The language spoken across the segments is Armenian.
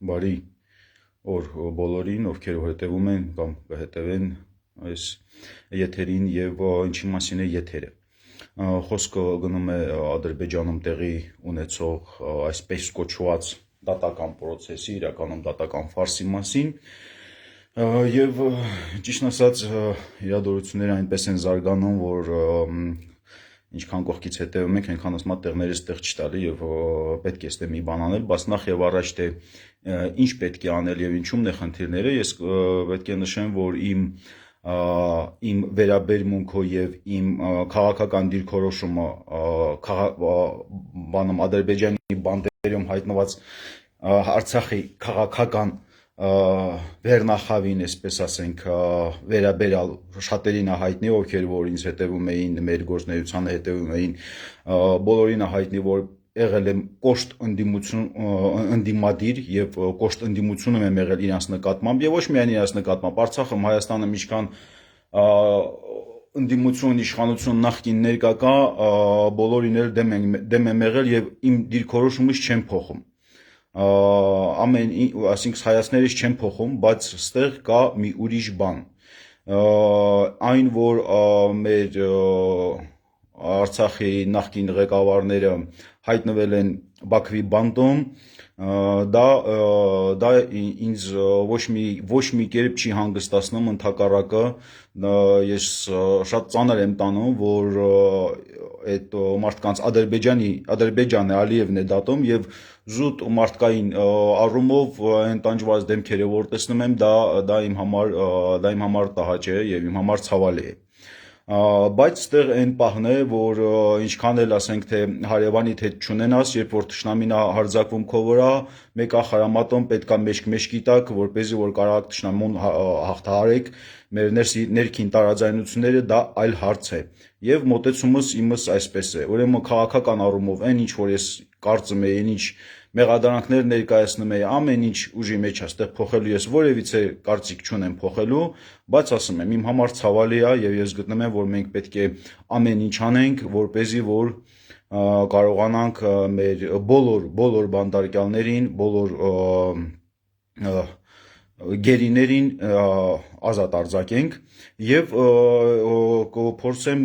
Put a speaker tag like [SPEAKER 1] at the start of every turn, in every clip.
[SPEAKER 1] Բարի օր բոլորին, ովքեր հետևում են կամ կհետևեն այս եթերին եւ ինչի մասին է եթերը։ Խոսքը գնում է Ադրբեջանում տեղի ունեցող այսպես կոչված դատական process-ի, իրականում դատական ֆարսի մասին։ Եվ ճիշտ ասած իրադարձությունները այնպես են զարգանում, որ ինչքան կողքից հետևում ենք, այնքան ասում տեղներից տեղ չտալի եւ պետք է ստե մի բան անել, բայց նախ եւ առաջ թե ինչ պետք է անել եւ ինչումն է խնդիրները, ես պետք է նշեմ, որ իմ վերաբերմունքը եւ իմ քաղաքական դիրքորոշումը բանում Ադրբեջանի բանդերում հայտնված Արցախի քաղաքական վերնախավին, այսպես ասենք, վերաբերալ շատերին հայտնի, ովքեր որ ինձ հետևում էին, մեր գործունեությանը հետևում էին, բոլորին հայտնի, որ եղել եմ կոշտ ընդդիմադիր եւ կոշտ ընդդիմություն եմ եղել իրանց նկատմամբ եւ ոչ միայն իրանց նկատմամբ, Արցախում, Հայաստանում ինչքան ընդդիմություն, իշխանություն նախկին ներկա կա, բոլորին էլ դեմ եմ եղել եւ իմ դիրքորոշումից չեմ փոխում։ Ամեն այսինքն հայացքներից չեմ փոխում, բայց ստեղ կա մի ուրիշ բան։ Այն որ մեր Արցախի նախկին ղեկավարները հայտնվել են Բաքվի բանտում, դա ինձ ոչ մի կերպ չի հանգստացնում, ընդհակառակը ես շատ ծանր եմ տանում, որ այդ մարդկանց Ադրբեջանը Ալիևն է դատում եւ զուտ մարդկային առումով այն տանջված դեմքերը որ տեսնում եմ, դա իմ համար տհաճ է եւ իմ համար ցավալի է։ Բայց ստեղ այն պահն է, որ ինչքան էլ ասենք թե հարևանիդ հետ չունենաս, երբ որ թշնամին հարձակվում քո վրա, մեկը խարամատում պետքա մեջք-մեջքի տակ, որպեսզի որ կարողաք թշնամուն հաղթահարեք, մեր ներքին տարաձայնությունները դա այլ հարց է։ Եվ մոտեցումս իմս այսպես է։ Ուրեմն քաղաքական առումով այն ինչ որ ես կարծում եմ, ինչ մեղադրանքներ ներկայացնում եմ, ամեն ինչ ուժի մեջ է, այստեղ փոխելու ես որևիցե կարծիք չունեմ փոխելու, բայց ասում եմ, իմ համար ցավալի է եւ ես գտնում եմ, որ մենք պետք է ամեն ինչ անենք, որպեսզի որ կարողանանք մեր բոլոր բանդարկյալներին, բոլոր գերիներին ազատ արձակենք եւ փորձեմ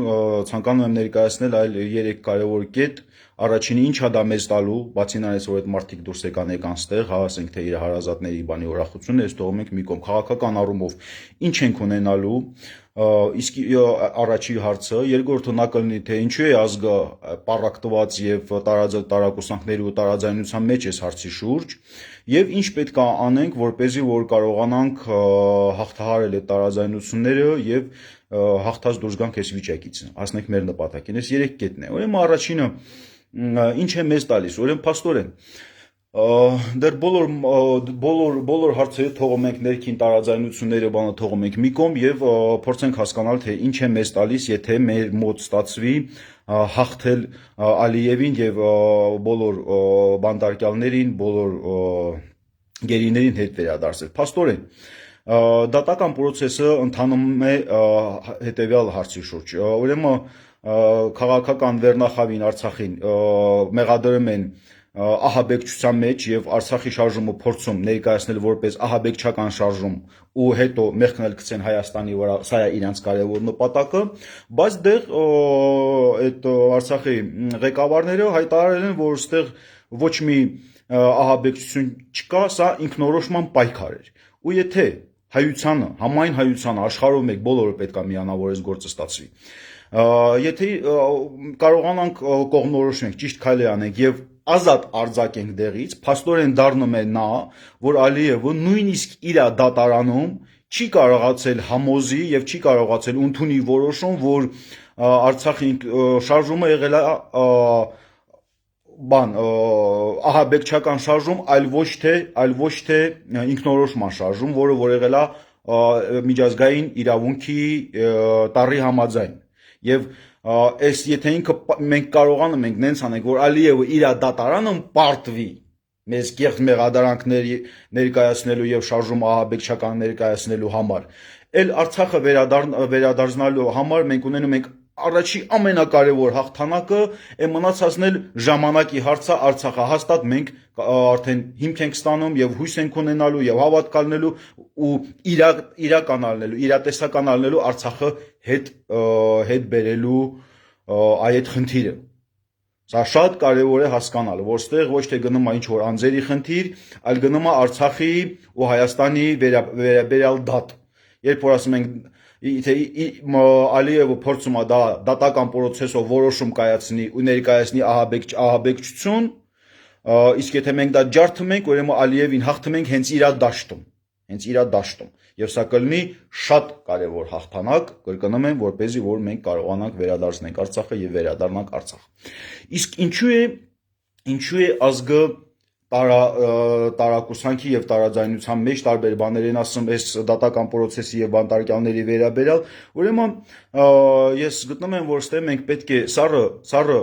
[SPEAKER 1] ցանկանում եմ ներկայացնել այլ 3 կարևոր կետ։ Առաջինը ինչա դա մեզ տալու, բացի նրանից որ այդ մարդիկ դուրս եկան ստեղ, ասենք թե իր հարազատների բանի ուրախությունը, ես թողում ենք մի կողմ քաղաքական առումով ինչ ենք ունենալու, իսկ առաջի հարցը, երկրորդը նա կլինի թե ինչու է ազգը պառակտված եւ տարակուսանքների ու տարաձայնության մեջ է հարցի շուրջ, եւ ինչ պետք է անենք, որպեսզի որ կարողանանք հաղթահարել այդ տարաձայնությունները եւ հաղթած դուրս գանք այս վիճակից, հասնենք մեր նպատակին։ Այս 3 կետն է։ Ուրեմն առաջինը ինչ է մեզ տալիս, ուրեմն փաստորեն դեռ բոլոր հարցերը թողում ենք ներքին տարաձայնությունները բանը թողում ենք մի կողմ եւ փորձենք հասկանալ թե ինչ է մեզ տալիս, եթե մեր մոտ ստացվի հաղթել Ալիևին եւ բոլոր բանդարկյալներին, բոլոր գերիներին հետ վերադարձել։ Փաստորեն դատական process-ը ընթանում է հետեւյալ հարցի շուրջ։ Ուրեմն քաղաքական վերնախավին Արցախին մեղադրում են ահաբեկչության մեջ եւ Արցախի շարժումը փորձում ներկայացնել որպես ահաբեկչական շարժում ու հետո մեղքն էլ գցեն Հայաստանի վրա, սա է իրանց կարևոր նպատակը, բայց դեռ այդ Արցախի ղեկավարները հայտարարել են, որ ստեղ ոչ մի ահաբեկչություն չկա, սա ինքնորոշման պայքար էր։ Ու եթե հայությանը, համայն հայությանը աշխարհում եք բոլորը պետք է միանա, որ այս գործը ստացվի։ Եթե կարողանանք կողմնորոշենք, ճիշտ քայլ անենք եւ ազատ արձակենք դեղից, փաստորեն դառնում է նա, որ Ալիևը նույնիսկ իր դատարանում չի կարողացել համոզի եւ չի կարողացել ընդունի որոշում, որ Արցախի շարժումը եղել է ահաբեկչական շարժում, այլ ոչ թե ինքնորոշման շարժում, որը որ եղել է միջազգային իրավունքի տառի համաձայն։ Եվ այս եթե մենք կարողանում ենք նենց անենք, որ Ալիևը իր դատարանում պարտվի մեզ կեղծ մեղադրանքներ ներկայացնելու եւ շարժում ահաբեկչական ներկայացնելու համար, էլ Արցախը վերադառնալու համար մենք ունենում ենք առաջի ամենակարևոր հաղթանակը է մնացածն էլ ժամանակի հարցը Արցախը հաստատ մենք արդեն հիմք ենք ստանում եւ հույս ենք ունենալու եւ հավատք ալնելու ու իրականալնելու իրատեսականալնելու Արցախը հետ բերելու այդ խնդիրը Սա շատ կարևոր է հասկանալ, որ ստեղ ոչ թե գնում է ինչ-որ անձերի խնդիր, այլ գնում է Արցախի ու Հայաստանի վերաբերյալ դատ։ Երբ որ ասում ենք թե Ալիևը փորձում է դա դատական process-ով որոշում կայացնի ու ներկայացնի ահաբեկչություն, իսկ եթե մենք դա ջարդում ենք, ուրեմն Ալիևին հաղթում ենք հենց իր դաշտում։ Եվ սա կլինի շատ կարևոր հաղթանակ, կրկնում եմ, որպեսզի որ մենք կարողանանք վերադարձնենք Արցախը եւ վերադառնանք Արցախ։ Իսկ ինչու է ազգը տարակուսանքի եւ տարաձայնության մեջ տարբեր բաներ են ասում այս դատական process-ի եւ բանտարկյալների վերաբերյալ, ուրեմն ես գտնում եմ, որ ստե մենք պետք է սառը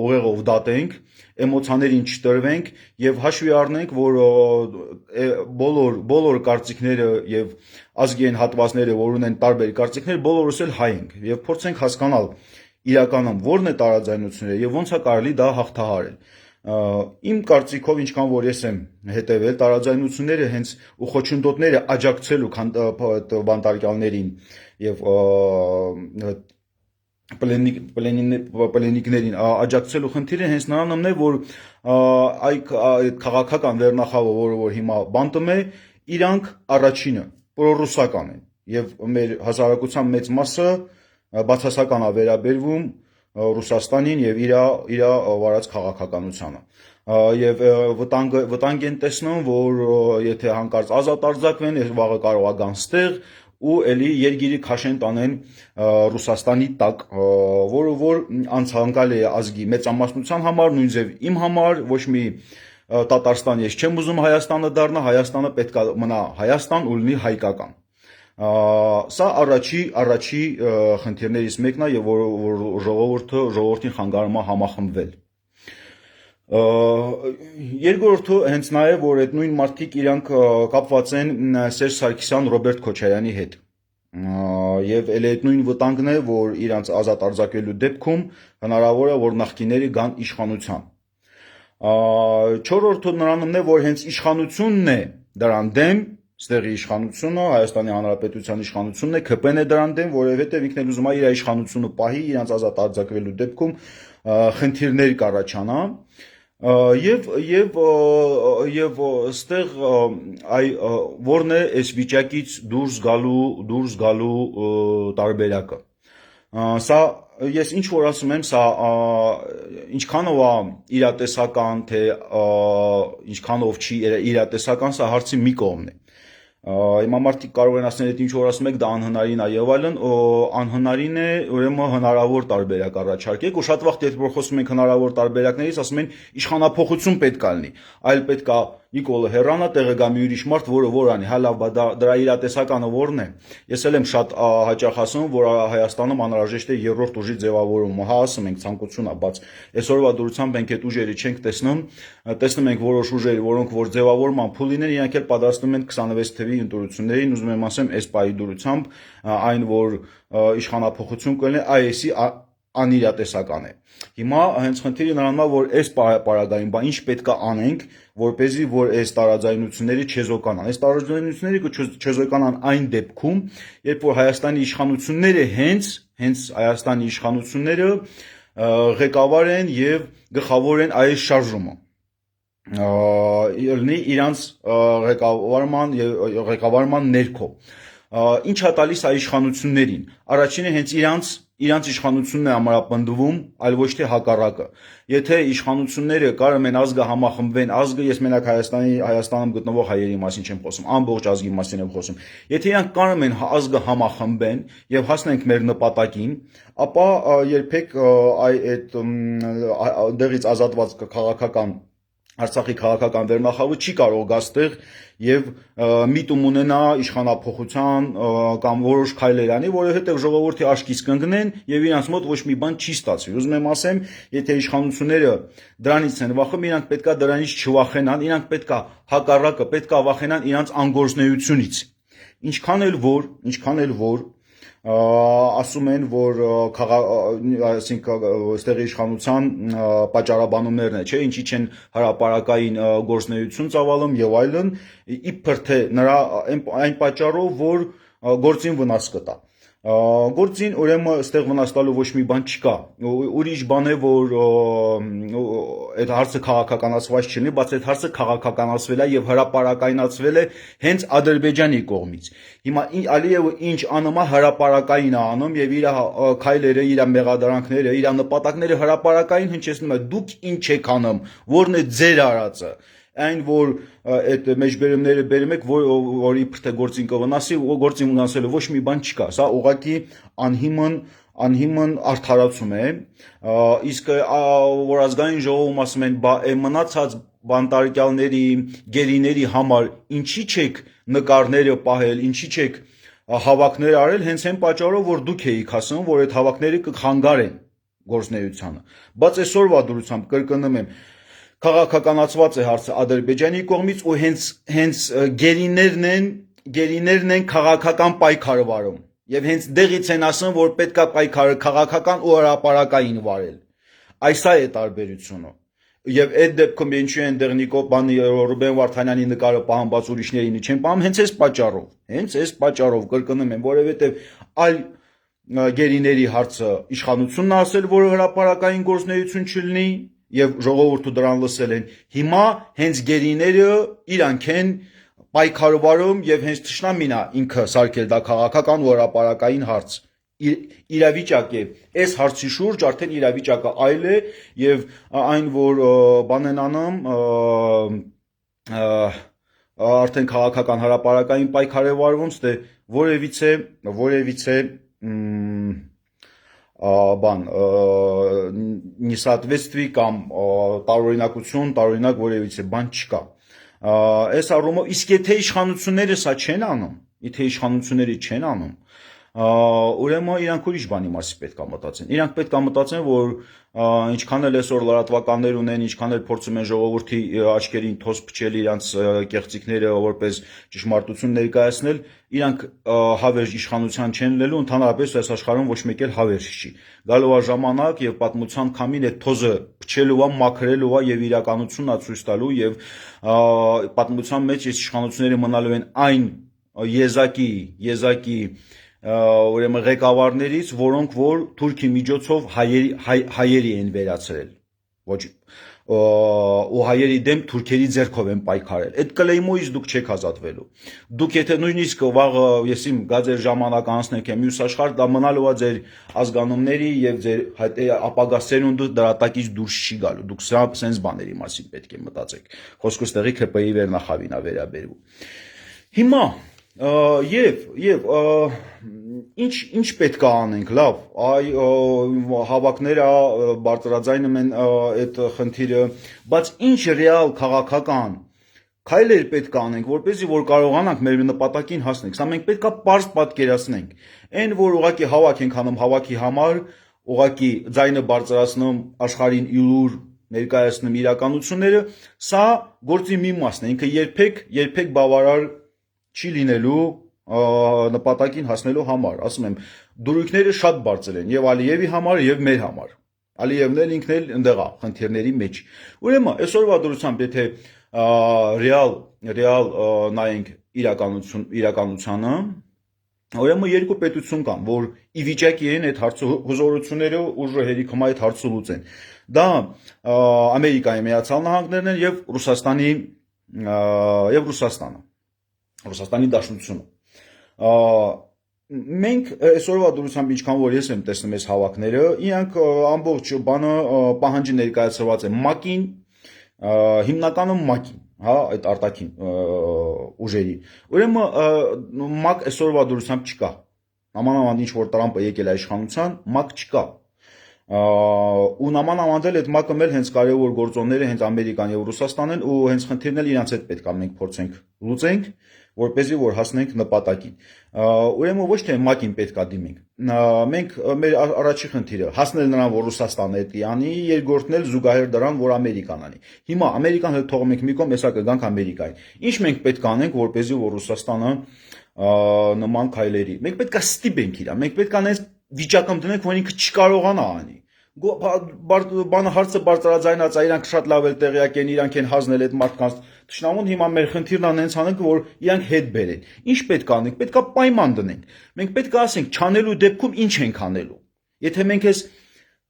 [SPEAKER 1] ուղեղով դատենք, էմոցիաներին չտրվենք եւ հաշվի առնենք, որ բոլոր կարծիքները եւ ազգի են հատվածները, որ ունեն տարբեր կարծիքներ, բոլորս էլ հայ ենք եւ փորձենք հասկանալ իրականում որն է տարաձայնությունները եւ ոնց է կարելի դա հաղթահարել։ Իմ կարծիքով, ինչքան որ ես եմ հետևել, տարաձայնությունները հենց ու խոչընդոտները աջակցելու բանտարկյալներին եւ պլենիկներին աջակցելու խնդիրը հենց նրանն է, որ այդ քաղաքական վերնախավը, որ հիմա բանտում է, իրանք առաջինը պրոռուսական են եւ մեր հասարակության մեծ մասը բացասական է վերաբերվում Ռուսաստանին եւ իր վարած քաղաքականությանը եւ վտանգ են տեսնում, որ եթե հանկարծ ազատ արձակվեն, վաղը կարող է գան ստեղ ու էլի երգիրի քաշեն տանեն Ռուսաստանի տակ, որ անցանկալի է ազգի մեծամասնության համար, նույնիսկ իմ համար, ոչ մի Տատարստան ես չեմ ուզում Հայաստանը դառնա, Հայաստանը պետք է մնա Հայաստան ու լինի հայկական։ Սա առաջի խնդիրներից մեկն է եւ որ ժողովրդին խանգարում է համախմբվել։ Երկրորդը հենց նա է, որ այդ նույն մարդիկ իրանք կապված են Սերժ Սարգսյան, Ռոբերտ Քոչարյանի հետ։ Եվ էլ այդ նույն վտանգն է, որ իրանց ազատ արձակելու դեպքում հնարավոր է, որ նախկիները գան իշխանության։ Չորրորդը նրանն է, որ հենց իշխանությունն է դրան դեմ, ստեղի իշխանությունը, Հայաստանի Հանրապետության իշխանությունն է, ԿՊ-ն է դրան դեմ, որովհետև ինքն էլ ուզում է իր իշխանությունը պահի, իրանց ազատ արձակվելու դեպքում խնդիրներ կառաջանա, եւ ստեղ որն է այս վիճակից դուրս գալու տարբերակը։ Սա ես ինչ որ ասում եմ, սա ինչքանով է իրատեսական, թե ինչքանով չի իրատեսական, սա հարցի մի կողմն է։ Հիմա մարդիկ կարող են ասել, ինչ որ ասում եք, դա անհնարին է եւ այլն, անհնարին է, ուրեմն հնարավոր տարբերակ առաջարկեք, ու շատ վաղ երբ որ խոսում ենք հնարավոր տարբերակներից, ասում են իշխանափոխություն պետք է լինի, այլ պետք է Նիկոլը հեռանա, տեղը գա մի ուրիշ մարդ, որ անի, հա լավ, դրա իրատեսականը որն է։ Ես էլ եմ շատ հաճախ ասում, որ Հայաստանում անհրաժեշտ է երրորդ ուժի ձևավորումը, հա ասում ենք ցանկություն է, բայց այսօրվա դուրսությամբ մենք այդ ուժերը չենք տեսնում ենք որոշ ուժեր, որոնք որ ձևավորման փուլին են, իրանք էլ պատրաստվում են 26 թվականի ընտրություններին, ուզում եմ ասեմ, այս պահի դուրսությամբ այն որ իշխանափոխություն կլինի, այսի անիրատեսական է։ Հիմա հենց խնդիրը նրան է, որ այս պարագային բան ինչ պետք է անենք, որպեսզի որ այս տարաձայնությունները չեզոկանան։ Այս տարաձայնությունները կչեզոկանան այն դեպքում, երբ որ Հայաստանի իշխանությունները հենց Հայաստանի իշխանությունները ղեկավար են եւ գլխավոր են այս շարժումը։ Լինի իրանց ղեկավարման ներքո։ Ինչ է տալիս այ իշխանություններին։ Առաջինը հենց իրանց իշխանությունն է ամրապնդվում, այլ ոչ թե հակառակը։ Եթե իշխանությունները կարող են ազգը համախմբվեն, ազգը ես մենակ Հայաստանում գտնվող հայերի մասին չեմ խոսում, ամբողջ ազգի մասին եմ խոսում։ Եթե իրանք կարող են ազգը համախմբեն եւ հասնենք մեր նպատակին, ապա երբեք այդ դեղից ազատված քաղաքական Արցախի քաղաքական վերնախավը չի կարող գա ստեղ եւ միտում ունենա իշխանափոխության կամ որոշ քայլեր անի, որովհետեւ ժողովրդի աչքից կընկնեն եւ իրանց մոտ ոչ մի բան չի ստացվի։ Ուզում եմ ասեմ, եթե իշխանությունները դրանից են վախում, իրանք պետքա դրանից չվախենան, իրանք պետքա հակառակը, պետքա վախենան իրանց անգործնեությունից։ Ինչքան էլ որ ասում են, որ այսինքն այստեղ իշխանության պատճառաբանումներն է, չէ, ինչի չեն հրապարակային գործնեություն ծավալում եւ այլն, իբր թե նրա այն պատճառով, որ գործին վնաս կտա։ Գործին ուրեմն այստեղ վնաս տալու ոչ մի բան չկա։ Ուրիշ բան է, որ այդ հարցը քաղաքականացված չլինի, բայց այդ հարցը քաղաքականացվել է եւ հրապարակայնացվել է հենց Ադրբեջանի կողմից։ Հիմա Ալիևը ինչ անում է, հրապարակային է անում եւ իր քայլերը, իր մեղադրանքները, իր նպատակները հրապարակային հնչեցնում է։ Դուք ինչ եք անում, որն է ձեր արածը։ Այն որ այդ մեջբերումները բերում եք, որ իբր թե գործին կվնասի, գործին վնասելու ոչ մի բան չկա։ Սա ուղղակի անհիմն արդարացում է, իսկ որ ազգային ժողովում ասում են, բա մնացած բանտարկյալների, գերիների համար ինչի չեք նկարները պահել, ինչի չեք հավաքներ արել, հենց այն պատճառով, որ դուք էիք ասում, որ այդ հավաքները կխանգարեն գործնեությանը։ Բայց այսօրվա դրությամբ կրկնում եմ, քաղաքականացված է հարցը Ադրբեջանի կողմից ու հենց գերիներն են քաղաքական պայքարը վարում եւ հենց դեղից են ասում, որ պետքա պայքարը քաղաքական ու հրապարակային վարել։ Այս է տարբերությունը։ Եվ այդ դեպքում ինչու են դեռ Ռուբեն Վարդանյանի նկարը պահանջված ուրիշներին չեն պահում, հենց այս պատճառով կրկնում եմ, որովհետեւ այլ գերիների հարցը իշխանությունն է ասել, որ հրապարակային գործնեություն չլինի եւ ժողովուրդը դրան լսել են։ Հիմա հենց գերիները իրանք են պայքարվարում եւ հենց թշնամին է ինքը սարքել դա քաղաքական ու հրապարակային հարց։ Իրավիճակ է, այս հարցի շուրջ արդեն իրավիճակը այլ է եւ այն որ բան են անում արդեն քաղաքական հրապարակային պայքար է վարվում, ստե որևիցե բան նիսատվեստվի կամ տարօրինակ որևիցե բան չկա։ Այս առումով իսկ եթե իշխանությունները սա չեն անում, ուրեմն իրանք ուրիշ բանի մասի պետք է մտածեն։ Իրանք պետք է մտածեն, որ ինչքան էլ այսօր լրատվականներ ունեն, ինչքան էլ փորձում են ժողովրդի աչքերին թոս փչել իրանց կեղծիքները որպես ճշմարտություն ներկայացնել, իրանք հավերժ իշխանության չեն լինելու, ընդհանրապես այս աշխարհում ոչ մեկ էլ հավերժ չի։ Գալու է ժամանակ եւ պատմության քամին այդ թոզը փչելու է, մաքրելու է եւ իրականությունն է ցույց տալու եւ պատմության մեջ այս իշխանությունները մնալու են այն եզակի ուրեմն ղեկավարներից, որոնք որ թուրքի միջոցով հայերի են վերացրել, ոչ ու հայերի դեմ թուրքերի ձեռքով են պայքարել։ Այդ կլեյմոյից դուք չեք ազատվելու։ Դուք եթե նույնիսկ վաղը եսիմ գա ձեր ժամանակ անցնեք եմ մյուս աշխարհ, դա մնալու է ձեր ազգանունների եւ ձեր ապագա սերունդը դրատակից դուրս չի գալու։ Դուք սա սենց բաների մասին պետք է մտածեք։ Խոսքը ստեղի ՔՊ-ի վերնախավին է վերաբերվում։ Հիմա եւ ինչ պետք է անենք, լավ, հավաքները բարձրաձայնում են այդ խնդիրը, բայց ինչ ռեալ քաղաքական քայլեր պետք է անենք, որպեսզի որ կարողանանք մեր նպատակին հասնենք։ Սա մենք պետք է պարզ պատկերացնենք։ Այն որ ուղղակի հավաք ենք անում հավաքի համար, ուղղակի ձայնը բարձրացնում աշխարհին իլուր ներկայացնում իրականությունները, սա գործի մի մասն է, ինքը երբեք բավարար չի լինելու նպատակին հասնելու համար, ասում եմ, դուրույքները շատ բարձր են եւ Ալիևի համար եւ մեր համար։ Ալիևն էլ ինքն էլ ընդեղ է խնդիրների մեջ։ Ուրեմն այսօրվա դրությամբ եթե ռեալ նայենք իրականությանը, ուրեմն երկու պետություն կան, որ ի վիճակի են այդ հարցը հզորությունները ուժը հերիքում այդ հարցը լուծեն։ Դա Ամերիկայի Միացյալ Նահանգներն են եւ Ռուսաստանի Դաշնությունը։ Մենք այսօրվա դրությամբ ինչքան որ ես եմ տեսնում այս հավաքները, իրանք ամբողջ բանը պահանջի ներկայացված է ՄԱԿ-ին, հիմնականում ՄԱԿ-ին, հա, այդ արտաքին ուժերի։ Ուրեմն ՄԱԿ այսօրվա դրությամբ չկա։ Նամանավանդ ինչ որ Տրամպը եկել է իշխանության, ՄԱԿ չկա։ Ու նամանավանդ էլ այդ ՄԱԿ-ը էլ հենց կարևոր գործոնները հենց Ամերիկան եւ Ռուսաստանն են ու հենց խնդիրն էլ իրանց հետ պետք է մենք փորձենք լուծենք, որպեսզի որ հասնենք նպատակին։ Ուրեմն ոչ թե ՄԱԿ-ին պետքա դիմենք։ Մենք մեր առաջի խնդիրը հասնել նրան, որ Ռուսաստանը էդի անի, երկրորդն էլ զուգահեռ դրան, որ Ամերիկան անի։ Հիմա Ամերիկան հետ թողում ենք մի կողմ, հեսա կգանք Ամերիկային։ Ինչ մենք պետք է անենք, որպեսզի որ Ռուսաստանը նման քայլերի։ Մենք պետք է ստիպենք իրան, մենք պետք է անենք վիճակում դնենք, որ ինքը չկարողանա անի։ Բանը հարցը բարձրաձայնած է, իրանք շատ լավ էլ տեղյակ են, իրանք են հանձնել այդ մարդկանց թշնամուն, հիմա մեր խնդիրն անենց անենք, որ իրանք հետ բերեն։ Ինչ պետք է անենք, պետք է պայման դնենք։ Մենք պետք է ասենք, չանելու դեպքում ինչ ենք անելու։ Եթե մենք այս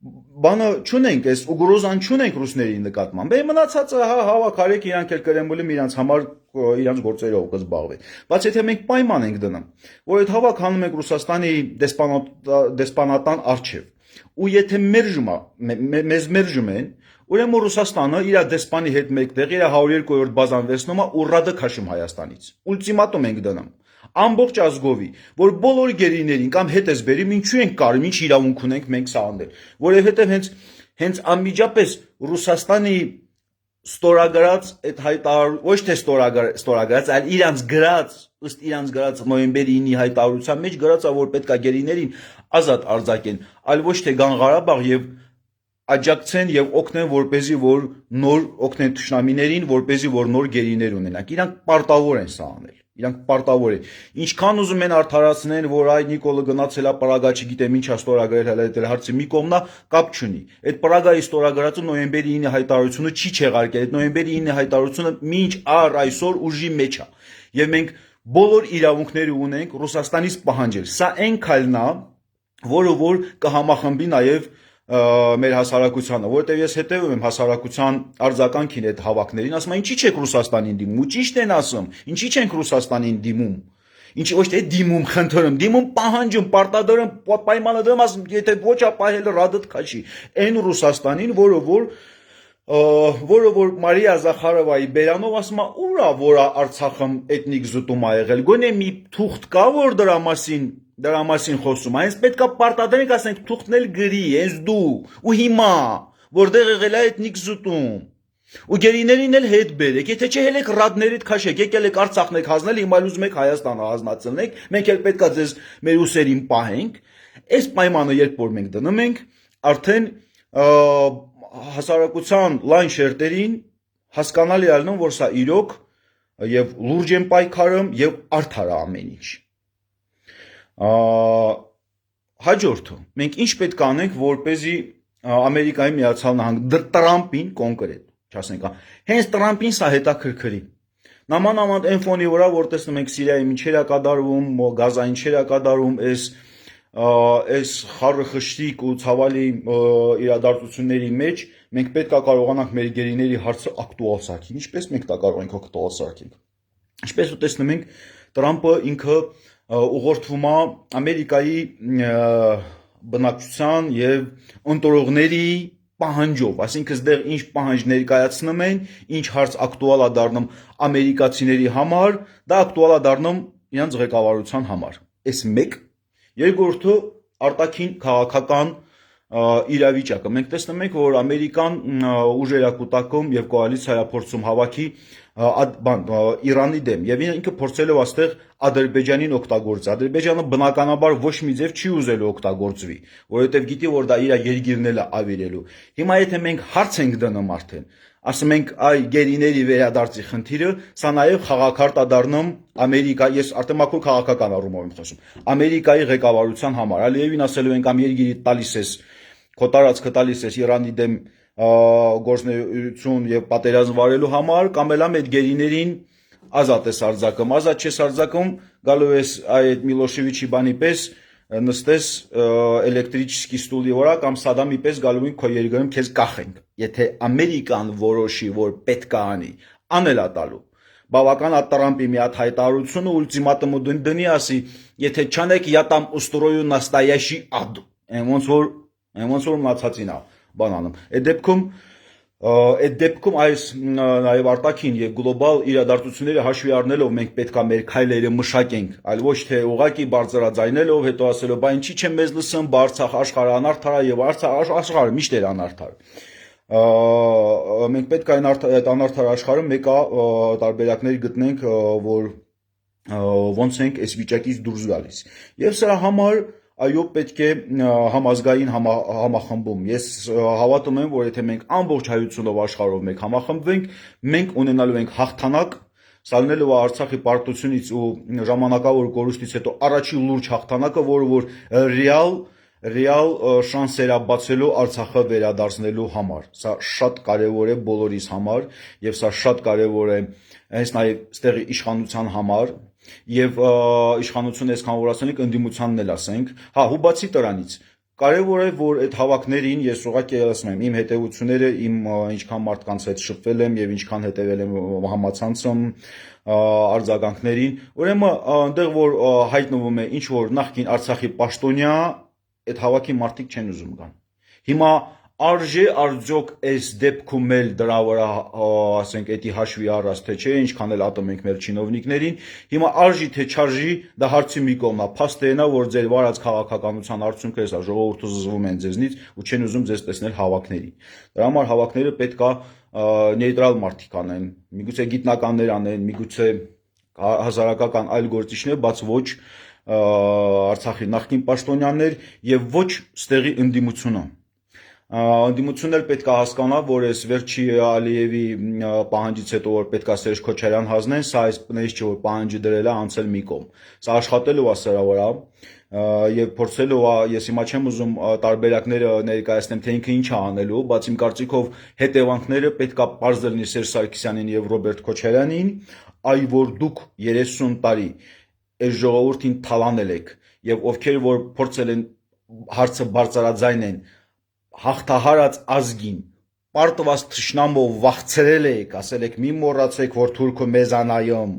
[SPEAKER 1] բանը չունենք, այս ուգրոզան չունենք ռուսների նկատմամբ, մնացածը հավաք արեք, իրանք էլ Կրեմլում իրանց համար իրանց գործերով կզբաղվեն։ Բայց եթե մենք պայման ենք դնում, որ այդ հավաք հանում ենք Ռուսաստանի դեսպանատան առջև, ու եթե մեզ մերժում են, ուրեմն Ռուսաստանը իր դեսպանի հետ մեկտեղ իր 102-րդ բազան վերցնում է ու ռադը քաշում Հայաստանից։ Ուլտիմատում ենք դնում ամբողջ ազգովի, որ բոլոր գերիներին կամ հետս բերիմ ինչու ենք կարում, ինչ իրավունք ունենք մենք սա անել, որովհետև հենց անմիջապես Ռուսաստանի ստորագրած այդ ոչ թե ստորագրած, այլ իրանց գրած, ըստ իրանց գրած նոյեմբերի 9-ի հայտարարության մեջ գրած է, որ պետք է գերիներին ազատ արձակեն, այլ ոչ թե գան Ղարաբաղ եւ աջակցեն եւ օգնեն, որպեսզի որ նոր օգնեն թշնամիներին, որպեսզի որ նոր գերիներ ունենանք։ Իրանք պարտավոր են սա անել։ Իրանք պարտավոր են։ Ինչքան ուզում են արդարացնեն, որ այ Նիկոլը գնացել է Պրագա, չգիտեմ ինչ է ստորագրել, հələ այդ հարցը մի կողմնա կապ չունի։ Այդ Պրագայի ստորագրածը նոյեմբերի 9-ի հայտարարությունը չի չեղարկել։ Այդ նոյեմբերի 9-ի հայտարարությունը մինչ առ այսօր ուժի մեջ է։ Եվ մենք բոլոր իրավունքները ունենք Ռուսաստանից պահանջել։ Սա այն քայլն է, որը որ կհամախմբի նաև մեր հասարակությանը, որովհետև ես հետևում եմ հասարակության արձագանքին այդ հավաքներին, ասում եմ, ինչի՞ չեք Ռուսաստանին դիմում, ու ճիշտ են ասում, ինչի՞ չենք Ռուսաստանին դիմում, ինչի ոչ թե դիմում, խնդրում, դիմում, պահանջում, պարտադրում, պայմանադրում, ասում, եթե ոչ ապահել ռադդ քաշի, այն Ռուսաստանին, որը որ Մարիա Զախարովայի բերանով ասում է, ուր է, որ Արցախում էթնիկ զտում ա եղել, գոնե մի թուղթ կա, որ դրա մասին խոսում, այնց պետք է պարտադրենք, ասենք թուղթն էլ գրի, հենց դու, ու հիմա, որտեղ եղել է էթնիկ զուտում, ու գերիներին էլ հետ բերեք, եթե չէ հելեք ռադներիդ քաշեք, եկել եք Արցախն եք հանձնել, հիմա ուզում եք Հայաստանը հանձնացնենք, մենք էլ պետք է ձեզ մեր ուսերին պահենք, այս պայմանը երբ որ մենք դնում ենք, արդեն հասարակության լայն շերտերին հասկանալի ալնում, որ սա իրոք եւ լուրջ են պայքարում եւ արդար է ամեն ինչ։ Հաջորդը, մենք ինչ պետք է անենք, որպեսզի Ամերիկայի Միացյալ Նահանգները Տրամպին կոնկրետ, չասենք, հենց Տրամպին սա հետաքրքրի։ Նամանավանդ այն ֆոնի վրա, որ տեսնում ենք Սիրիայի ինչեր է կատարվում, Գազա ինչեր է կատարվում, այս խառը խշտիկ ու ցավալի իրադարձությունների մեջ մենք պետք է կարողանանք մեր գերիների հարցը ակտուալ սարքել։ Ինչպես մենք դա կարող ենք ակտուալ սարքել։ Ինչպես տեսնում ենք, Տրամպը ինքը ուղղորդվում է Ամերիկայի բնակչության եւ ընտրողների պահանջով, այսինքն այդտեղ ինչ պահանջ ներկայացնում են, ինչ հարց ակտուալ է դառնում ամերիկացիների համար, դա ակտուալ է դառնում իրենց ղեկավարության համար։ Այս մեկ, երկրորդը արտաքին քաղաքական իրավիճակը։ Մենք տեսնում ենք, որ Ամերիկան ուժեր է կուտակում եւ կոալիցիա է փորձում հավաքի Իրանի դեմ եւ ինքը փորձելով աստեղ Ադրբեջանին օգտագործել։ Ադրբեջանը բնականաբար ոչ մի ձև չի ուզելու օգտագործվի, որովհետեւ գիտի, որ դա իր երկիրն էլ է ավիրելու։ Հիմա եթե մենք հարց ենք դնում արդեն, ասում ենք այ գերիների վերադարձի խնդիրը, սա նաեւ խաղակարտ է դառնում Ամերիկա, ես արդեն մաքուր քաղաքական առումով եմ խոսում, Ամերիկայի ղեկավարության համար։ Ալիևին ասելու են կամ երկիրի տալիս ես, քո տարածքը տալիս ես Իրանի դեմ գործնեություն եւ պատերազմ վարելու համար, կամ էլ այդ գերիներին ազատ ես արձակում, ազատ չես արձակում, գալու ես այդ Միլոշևիչի բանի պես նստես էլեկտրический ստուլի վրա կամ Սադամի պես գալու են քո երկրում քեզ կախենք։ Եթե Ամերիկան որոշի, որ պետք է անի, անել է տալու։ Բավական է Տրամպի մի հատ հայտարարությունը ուլտիմատում դնի, ասի, եթե չանեք, я там устрою настоящий ад։ Ոնց որ մնացածին է բանանում։ Այդ դեպքում այս նաև արտաքին եւ գլոբալ իրադարձությունները հաշվի առնելով մենք պետք է մեր քայլերը մշակենք, այլ ոչ թե ուղակի բարձրաձայնելով, հետո ասելով, բա ինչի՞ չեմ մեզ լսում, Արցախ աշխարհը անարդար է եւ աշխարհը միշտ էր անարդար։ Մենք պետք է այդ անարդար աշխարհում մեկա տարբերակներ գտնենք, որ ոնց ենք այս վիճակից դուրս գալիս։ Եվ սրա համար այո պետք է համազգային համախմբում։ Ես հավատում եմ, որ եթե մենք ամբողջ հայությունով աշխարհով մեկ համախմբվենք, մենք ունենալու ենք հաղթանակ, սա լինելու է Արցախի պարտությունից ու ժամանակավոր կորուստից հետո առաջին լուրջ հաղթանակը, որը որ ռեալ շանսեր է բացելու Արցախը վերադարձնելու համար։ Սա շատ կարևոր է բոլորիս համար եւ սա շատ կարևոր է հենց նաեւ ստեղի իշխանության համար եւ իշխանությունը այսքան որ ասենք ընդդիմությանն էլ ասենք, հա ու բացի դրանից կարևոր է որ այդ հավաքներին ես ուղղակի ասում եմ իմ հետևությունները իմ ինչքան մարդկանց հետ շփվել եմ եւ ինչքան հետեւել եմ համացանցում արձագանքներին, ուրեմն այնտեղ որ հայտնվում է ինչ որ նախկին Արցախի պաշտոնյա այդ հավաքի մարդիկ չեն ուզում գան։ Հիմա արժե արդյոք այս դեպքում էլ դրա վրա ասենք էդի հաշվի առած թե չէ, ինչքան էլ ատում ենք մեր չինովնիկներին, հիմա արժի թե չարժի դա հարցի մի կողմն է, փաստը այն է, որ ձեր վարած քաղաքականության արդյունքը էսա, ժողովուրդը զզվում են ձեզնից ու չեն ուզում ձեզ տեսնել հավաքներին։ Դրա համար հավաքները պետք է նեյտրալ մարդիկ անեն, միգուցե գիտնականներ անեն, միգուցե հազարակական այլ գործիչներ, բաց ոչ Արցախի նախկին պաշտոնյաներ եւ ոչ ստեղի ընդդիմությունը։ Ընդդիմությունն էլ պետք է հասկանա, որ այս վերջի Ալիևի պահանջից հետո որ պետք է Սերժ Քոչարյան հանձնեն, սա այս բնից չէ որ պահանջը դրել է անցել մի կողմ։ Սա աշխատելու է սրա վրա եւ փորձելու է, ես հիմա չեմ ուզում տարբերակները ներկայացնեմ, թե ինքը ինչ է անելու, բայց իմ կարծիքով հետևանքները պետք է բարձր լինի Սերժ Սարգսյանին եւ Ռոբերտ Քոչարյանին, այ որ դուք 30 տարի այս ժողովրդին թալանել եք եւ ովքեր որ փորձել են հարցը բարձրաձայն են հաղթահարած ազգին պարտված թշնամով վախցրել եք, ասել եք մի մոռացեք որ թուրքը մեզանայում,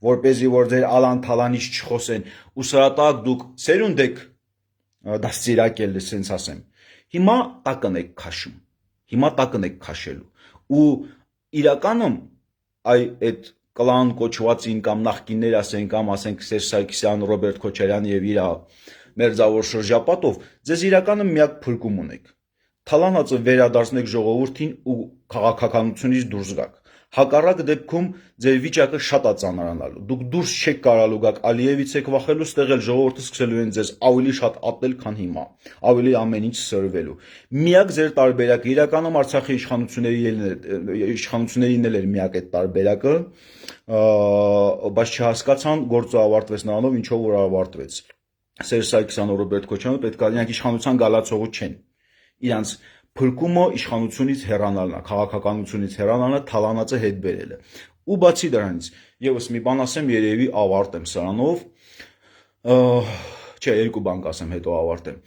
[SPEAKER 1] որպեսզի որ ձեր ալան-թալանից չխոսեն, ու սրա տակ դուք սերունդ եք դաստիարակել, ասենց ասեմ։ Հիմա տակն եք քաշում։ Հիմա տակն եք քաշելու։ Ու իրականում այդ կլան կոչվածին կամ նախկիններ ասենք կամ ասենք Սերժ Սարգսյան, Ռոբերտ Քոչարյան եւ իր մերձավոր շրջապատով ձեզ իրականում միակ փրկում ունեք։ Թալանածը վերադարձնեք ժողովրդին ու քաղաքականությունից դուրս գաք։ Հակառակ դեպքում ձեր վիճակը շատ է ծանրանալու։ Դուք դուրս չեք կարալու գաք Ալիևից եք վախելու, ստեղել ժողովուրդը սկսելու են ձեզ ավելի շատ ատել, քան հիմա, ավելի ամեն ինչ սրվելու։ Միակ ձեր տարբերակը իրականում Արցախի իշխանություններին էլ էր միակ այդ տարբերակը, բայց չհասկացան գործը ավարտվեց նրանով, ինչով որ ավարտվեց։ Սերժ Սարգսյանը, Ռոբերտ Քոչարյանը պետք է իրանք իշխանության գալացողը չեն։ Իրանց փրկումը իշխանությունից հեռանալն է, քաղաքականությունից հեռանալն է, թալանածը հետ բերելը։ Ու բացի դրանից, եւս մի բան ասեմ, երևի ավարտեմ սրանով, չէ, երկու բան կասեմ, հետո ավարտեմ։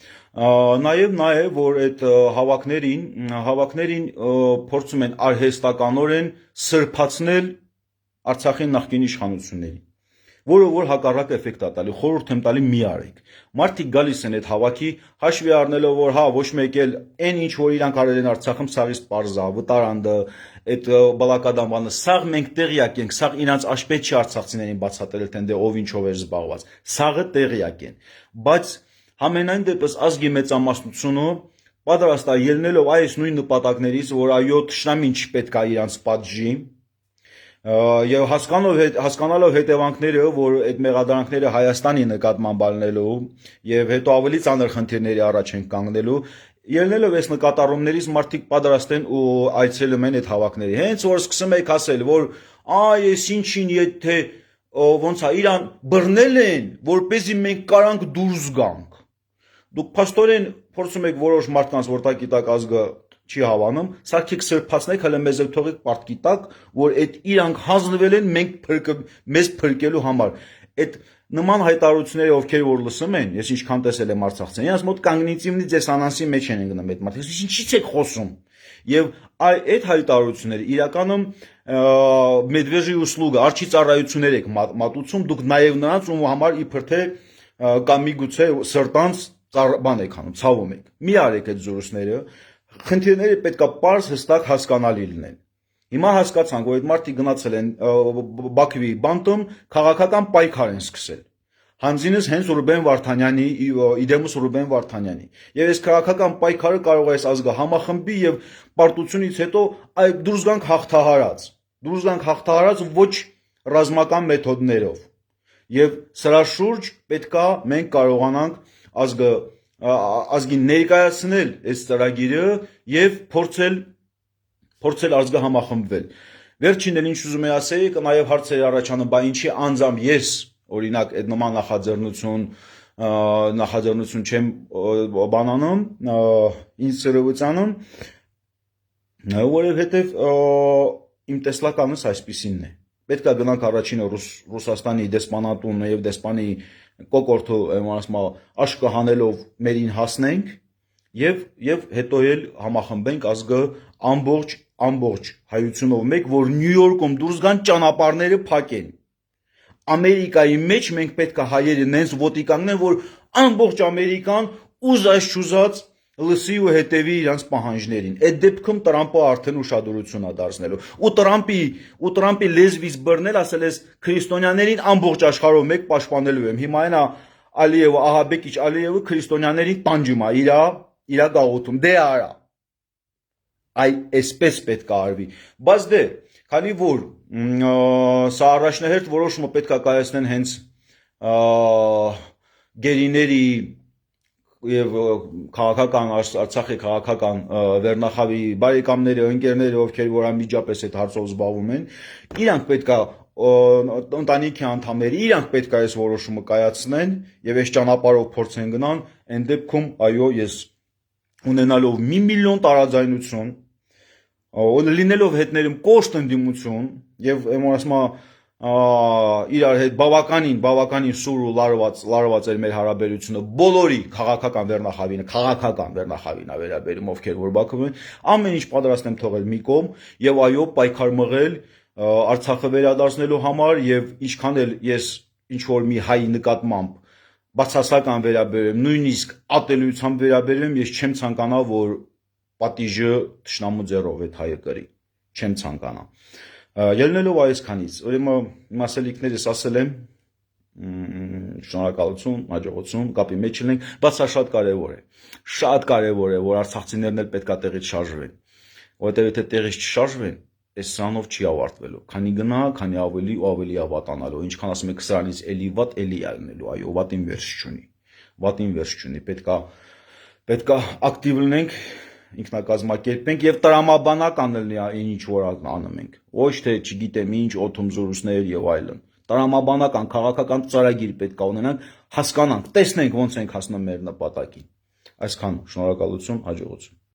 [SPEAKER 1] Նաեւ որ այդ հավաքներին փորձում են արհեստականորեն սրբացնել Արցախի նախկին իշխանություններին, որը որ հակառակ էֆեկտ է տալի, խորհուրդ եմ տալի մի արեք։ Մարդիկ գալիս են այդ հավաքի, հաշվի առնելով որ հա ոչ մեկ էլ այն ինչ որ իրանք արել են Արցախում, սաղից պարզա, վտարանդը, այդ բալակադան բանը, սաղ մենք տեղյակ ենք, սաղ իրանց աշպետ չի արցախցիներին բացատրել, թե դե ով ինչով է զբաղված, սաղը տեղյակ են, բայց համենայն դեպս ազգի մեծամասնությունը պատրաստ է ելնելով այս նույն նպատակներից, որ այո թշնամին չպետք է իրանց պատժի, եւ հասկանալով հետևանքները, որ այդ մեղադրանքները Հայաստանի նկատմամբ ալնելու եւ հետո ավելի ծանր խնդիրների առաջ են կանգնելու, ելնելով այս նկատառումներից մարդիկ պատրաստ են ու այցելում են այդ հավաքների։ Հենց որ սկսում եք ասել, որ այս ինչին եթե ոնց է իրան բռնել են, որպեսզի մենք կարանք դուրս գանք։ Դուք փաստորեն փորձում եք որոշ մարդկանց, որ տակի տակ ազգը չի հավանում, սարքեք սրբացնեք, հələ մեզ էլ թողեք պարտքի տակ, որ այդ իրանք հանձնվել են մեզ փրկելու համար։ Այդ նման հայտարարությունները ովքեր որ լսում են, ես ինչքան տեսել եմ արցախցիներ, իրաց մոտ կոգնիտիվնի դեսոնանսի մեջ են ընկնում այդ մարդիկ, ինչի՞ց եք խոսում։ Եվ այդ հայտարարությունները իրականում Մեդվեժի услуга, արչի ծառայություններ եք մատուցում, դուք նաև նրանց ում համար իբր թե կամ միգուցե սրտանց բան եք անում, ցավում եք։ Մի արեք այդ զորուսները, խնդիրները պետք է պարզ հստակ հասկանալի լինեն։ Հիմա հասկացանք, որ այդ մարդիկ գնացել են Բաքվի բանտում, քաղաքական պայքար են սկսել։ Հանձինս հենց Ռուբեն Վարդանյանի, իդեմուս Ռուբեն Վարդանյանի։ Եվ այս քաղաքական պայքարը կարող է այս ազգը համախմբի եւ պարտությունից հետո դուրս գանք հաղթահարած ոչ ռազմական մեթոդներով։ եւ սրա շուրջ պետքա մենք կարողանանք ազգին ներկայացնել այս ծրագիրը եւ փորձել ազգը համախմբվել։ Վերջինն ինչ ուզում եմ ասել, նաեւ հարցեր առաջանում, բա ինչի անձամբ ես օրինակ այդ նման նախաձեռնություն չեմ բանանում, ինձ սրվցանում, որովհետեւ իմ տեսլականս այսպիսինն է։ Պետքա գնանք առաջինը Ռուսաստանի դեսպանատուն եւ դեսպանի կոկորտը աշկը հանելով մերին հասնենք եւ հետո էլ համախմբենք ազգը ամբողջ հայությունով մեկ, որ Նյու Յորքում դուրս գան ճանապարհները փակեն։ Ամերիկայի մեջ մենք պետքա հայերը նենց ոտի կանգնեն, որ ամբողջ Ամերիկան ուզած լսի ու հետևի իրանց պահանջներին։ Այդ դեպքում Տրամպը արդեն ուշադրություն է դարձնելու։ Ու Տրամպի լեզվից բռնել ասել ես քրիստոնյաներին ամբողջ աշխարհով մեկ պաշտպանելու եմ։ Հիմա այնա Ալիևը, Ահաբեկիչ Ալիևը քրիստոնյաներին տանջում է իրա գաղութում։ Դե արա։ Այ այսպես պետք է արվի։ Բայց դե, քանի որ սա առաջնահերթ որոշումը պետք է կայացնեն հենց գերիների եւ Արցախի քաղաքական վերնախավի բարեկամները, ընկերները, ովքեր որ անմիջապես այդ հարցով զբաղվում են, իրանք պետքա ընտանիքի անդամները, իրանք պետքա այս որոշումը կայացնեն եւ այս ճանապարհով փորձեն գնան, այն դեպքում այո, ես ունենալով 1 միլիոն տարաձայնություն, լինելով հետներում կոշտ ընդդիմություն եւ իրար հետ բավականին սուր ու լարված էր մեր հարաբերությունը բոլորի քաղաքական վերնախավին վերաբերում, ովքեր որ Բաքվում են, ամեն ինչ պատրաստ եմ թողել մի կողմ եւ այո, պայքար մղել Արցախը վերադարձնելու համար եւ ինչքան էլ ես ինչ որ մի հայ նկատմամբ բացասական վերաբերեմ, նույնիսկ ատելությամբ վերաբերեմ, ես չեմ ցանկանա, որ պատիժը թշնամու ձեռով այդ հայը կրի, չեմ ցանկանա։ Ելնելով այսքանից, ուրեմն իմ ասելիքներս ասել եմ, շնորհակալություն, հաջողություն, կապի մեջ լինենք, բայց սա շատ կարևոր է, որ արցախցիներն էլ պետքա տեղից շարժվեն, որովհետև եթե տեղից չշարժվեն, այս սրանով չի ավարտվելու, քանի գնա, քանի ավելի ու ավելի ավատանալու, ինչքան ասում եք սրանից էլի վատ, էլի ալնելու, այո, վատին վերջ չունի, պետքա ակտիվ լինենք, ինքնակազմակերպենք եւ տրամաբանական լինի ինչ որ անում ենք, ոչ թե չգիտեմ ինչ օթում զորուսներ եւ այլն, տրամաբանական քաղաքական ծրագիր պետքա ունենանք, հասկանանք, տեսնենք ոնց ենք հասնում մեր նպատակին, այսքան, շնորհակալություն, հաջողություն։